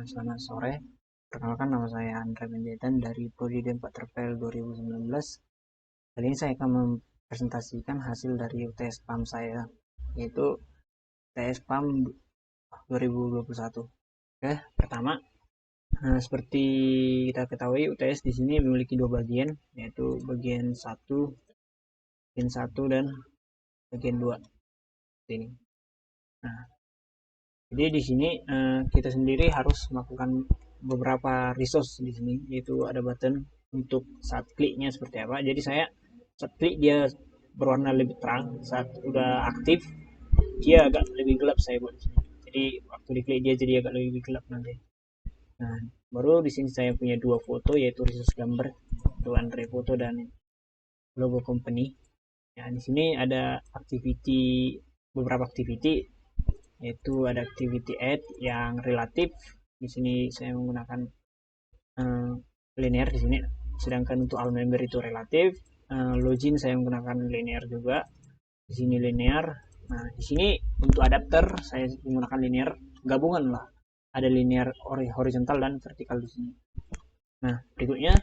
Selamat sore. Perkenalkan, nama saya Andra Panjaitan dari Prodi D4 Terpel 2019. Kali ini saya akan mempresentasikan hasil dari UTS PAM saya, yaitu UTS PAM 2021. Oke, pertama, seperti kita ketahui, UTS di sini memiliki dua bagian, yaitu bagian 1 dan bagian 2. Ini. Nah, jadi di sini kita sendiri harus melakukan beberapa resource di sini, yaitu ada button untuk saat kliknya seperti apa. Jadi saya saat klik dia berwarna lebih terang, saat udah aktif dia agak lebih gelap saya buat di sini. Jadi waktu diklik dia jadi agak lebih gelap nanti. Nah, baru di sini saya punya dua foto, yaitu resource gambar, itu Andre foto dan logo company. Ya, di sini ada beberapa activity, yaitu ada activity add yang relatif. Di sini saya menggunakan linear di sini, sedangkan untuk all member itu relatif. Login saya menggunakan linear juga, di sini linear. Nah, di sini untuk adapter saya menggunakan linear gabungan lah, ada linear horizontal dan vertikal di sini. Nah, berikutnya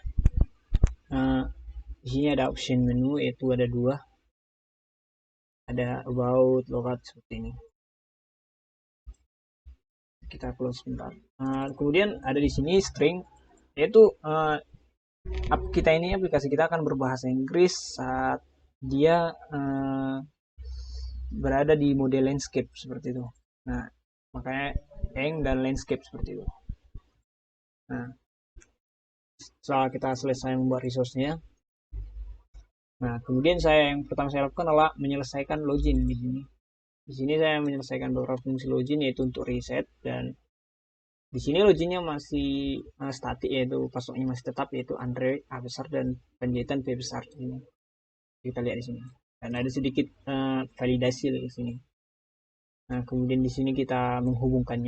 di sini ada option menu, yaitu ada dua, ada about, logout seperti ini. Kita close sebentar. Kemudian ada di sini string, yaitu kita ini aplikasi kita akan berbahasa Inggris saat dia berada di mode landscape seperti itu. Nah, makanya eng dan landscape seperti itu. Nah, setelah kita selesai membuat resource-nya, nah kemudian yang pertama saya lakukan adalah menyelesaikan login di sini. Di sini saya menyelesaikan beberapa fungsi login, yaitu untuk reset, dan di sini loginnya masih statik, yaitu passwordnya masih tetap, yaitu Andre A besar dan Panjaitan P besar ini. Kita lihat di sini. Dan ada sedikit validasi di sini. Nah, kemudian di sini kita menghubungkan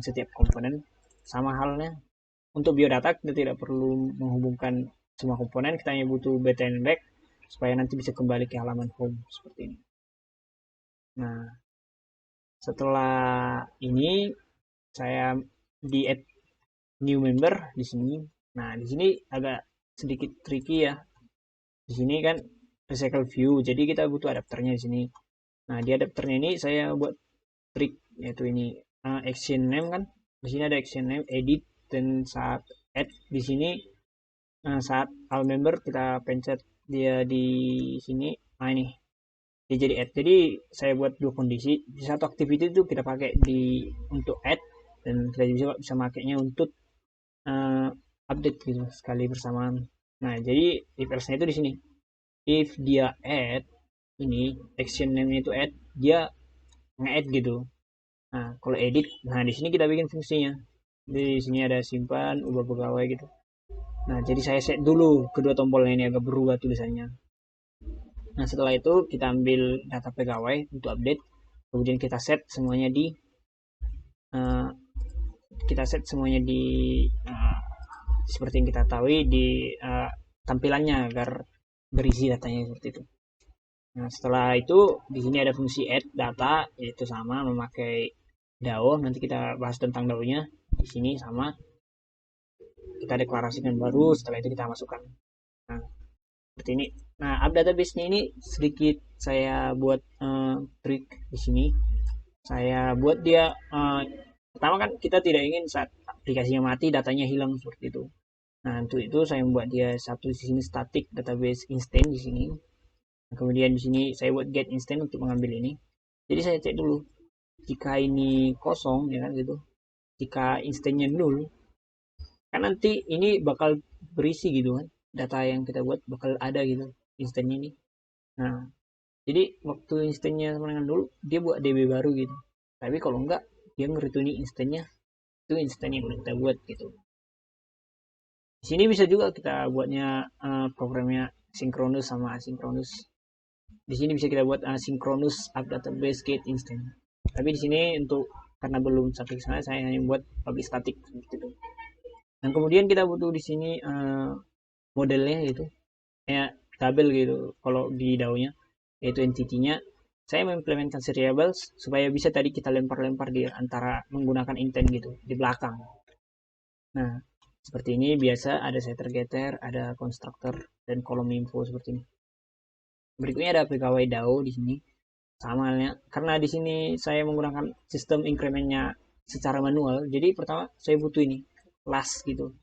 setiap komponen. Sama halnya untuk biodata, kita tidak perlu menghubungkan semua komponen, kita hanya butuh btn back supaya nanti bisa kembali ke halaman home seperti ini. Nah, setelah ini saya di add new member di sini. Nah, di sini agak sedikit tricky ya. Di sini kan recycle view, jadi kita butuh adapternya di sini. Nah, di adapternya ini saya buat trik, yaitu ini action name kan. Di sini ada action name, edit, dan saat add di sini saat all member kita pencet dia di sini. Nah, ini dia jadi add. Jadi saya buat dua kondisi. Di satu activity itu kita pakai untuk add, dan kita bisa makainya untuk update gitu sekali bersamaan. Nah, jadi if else-nya itu di sini. If dia add, ini action name-nya itu add, dia nge-add gitu. Nah, kalau edit, nah di sini kita bikin fungsinya. Di sini ada simpan, ubah pegawai gitu. Nah, jadi saya set dulu kedua tombolnya ini agak berubah tulisannya. Nah, setelah itu kita ambil data pegawai untuk update, kemudian kita set semuanya di uh, seperti yang kita tahu di tampilannya agar berisi datanya seperti itu. Nah, setelah itu di sini ada fungsi add data, yaitu sama memakai DAO. Nanti kita bahas tentang DAO-nya. Di sini sama kita deklarasikan baru, setelah itu kita masukkan. Nah, seperti ini. Nah, app database-nya ini sedikit saya buat trik di sini. Saya buat dia pertama kan kita tidak ingin saat aplikasinya mati datanya hilang seperti itu. Nah, untuk itu saya membuat dia satu di sini static database instant di sini. Nah, kemudian di sini saya buat get instant untuk mengambil ini. Jadi saya cek dulu jika ini kosong ya kan gitu. Jika instannya nol, kan nanti ini bakal berisi gitu kan. Data yang kita buat bakal ada gitu instannya ini. Nah, jadi waktu instannya sama dengan dulu dia buat DB baru gitu. Tapi kalau enggak dia nge-return instannya itu instan yang kita buat gitu. Di sini bisa juga kita buatnya programnya sinkronus sama asinkronus. Di sini bisa kita buat asinkronus up database get instant. Tapi di sini untuk karena belum sampai ke sana saya hanya buat public static seperti itu. Dan kemudian kita butuh di sini modelnya gitu, kayak tabel gitu kalau di DAO-nya, yaitu entity-nya. Saya mengimplementkan variables supaya bisa tadi kita lempar-lempar di antara menggunakan intent gitu di belakang. Nah, seperti ini biasa ada setter getter, ada constructor dan kolom info seperti ini. Berikutnya ada pegawai DAO di sini. Sama halnya, karena di sini saya menggunakan sistem incrementnya secara manual. Jadi pertama saya butuh ini last gitu,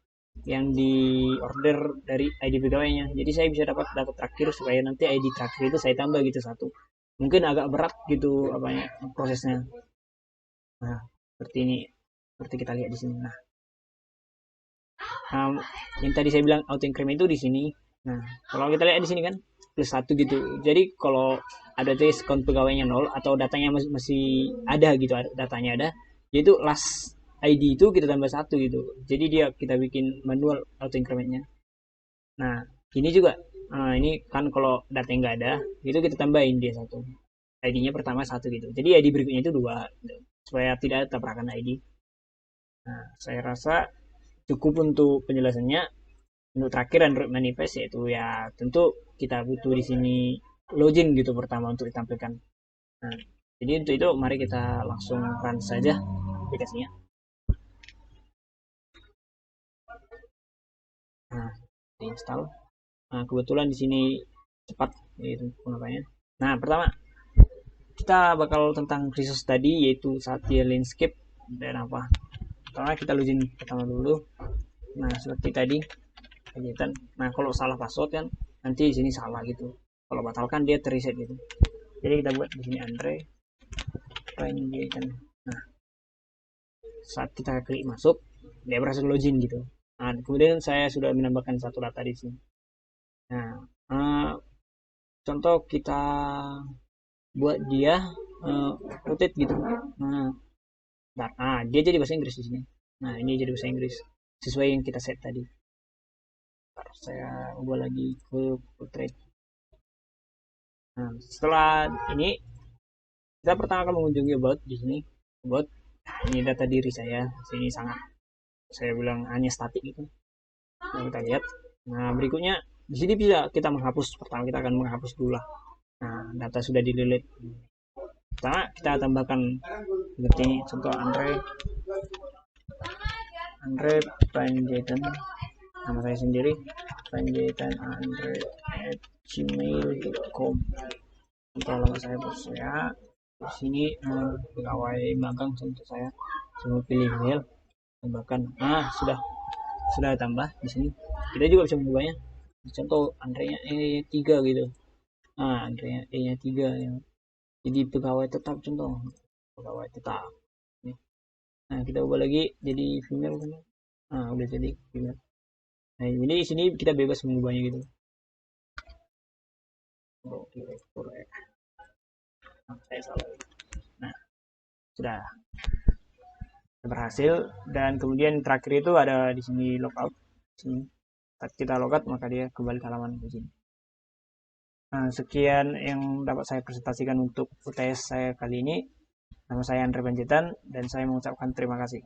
yang di order dari ID pegawainya. Jadi saya bisa dapat data terakhir supaya nanti ID terakhir itu saya tambah gitu satu. Mungkin agak berat gitu apanya prosesnya. Nah, seperti ini, seperti kita lihat di sini. Nah, yang tadi saya bilang auto increment itu di sini. Nah, kalau kita lihat di sini kan plus satu gitu. Jadi kalau ada tes count pegawainya 0 atau datanya masih ada gitu, datanya ada, yaitu last ID itu kita tambah satu gitu. Jadi dia kita bikin manual auto incrementnya. Nah, ini juga, ini kan kalau datanya nggak ada, itu kita tambahin dia satu. ID-nya pertama satu gitu. Jadi ID berikutnya itu dua, gitu. Supaya tidak ada tabrakan ID. Nah, saya rasa cukup untuk penjelasannya. Untuk terakhir Android Manifest yaitu ya tentu kita butuh di sini login gitu pertama untuk ditampilkan. Nah, jadi untuk itu mari kita langsung run saja aplikasinya. Nah, diinstal. Nah, kebetulan di sini cepat yaitu pengapainnya. Nah, pertama kita bakal tentang resource tadi yaitu Satya Landscape dan apa. Pertama kita login pertama dulu. Nah, seperti tadi kegiatan. Nah, kalau salah password kan nanti di sini salah gitu. Kalau batalkan dia terreset gitu. Jadi kita buat di sini Andre Panjaitan. Nah, saat kita klik masuk, dia berhasil login gitu. Nah, kemudian saya sudah menambahkan satu data di sini. Nah, contoh kita buat dia rotate gitu. Nah, dia jadi bahasa Inggris di sini. Nah, ini jadi bahasa Inggris sesuai yang kita set tadi. Ntar saya ubah lagi ke portrait. Nah, setelah ini kita pertama akan mengunjungi about di sini. About, nah, ini data diri saya. Sini sangat saya bilang hanya statik gitu. Nah, kita lihat. Nah, berikutnya di sini bisa kita menghapus. Pertama kita akan menghapus dulu lah. Nah, data sudah di delete. Pertama kita tambahkan seperti ini. Contoh Andre Panjaitan, nama saya sendiri Panjaitan Andre at gmail.com. Untuk alamat saya di sini pegawai magang contoh saya pilih email tambahkan. Sudah tambah di sini. Kita juga bisa mengubahnya. Contoh Andre-nya E3 gitu. Andre-nya E-nya 3 ya. Jadi pegawai tetap contoh. Pegawai tetap. Nih. Nah, kita ubah lagi jadi female kan. Udah jadi female. Nah, jadi di sini kita bebas mengubahnya gitu. Direktur ya. Saya salah. Nah, sudah berhasil dan kemudian terakhir itu ada di sini logout. Sini. Saat kita logout maka dia kembali ke halaman di sini. Nah, sekian yang dapat saya presentasikan untuk UTS saya kali ini. Nama saya Andre Panjaitan dan saya mengucapkan terima kasih.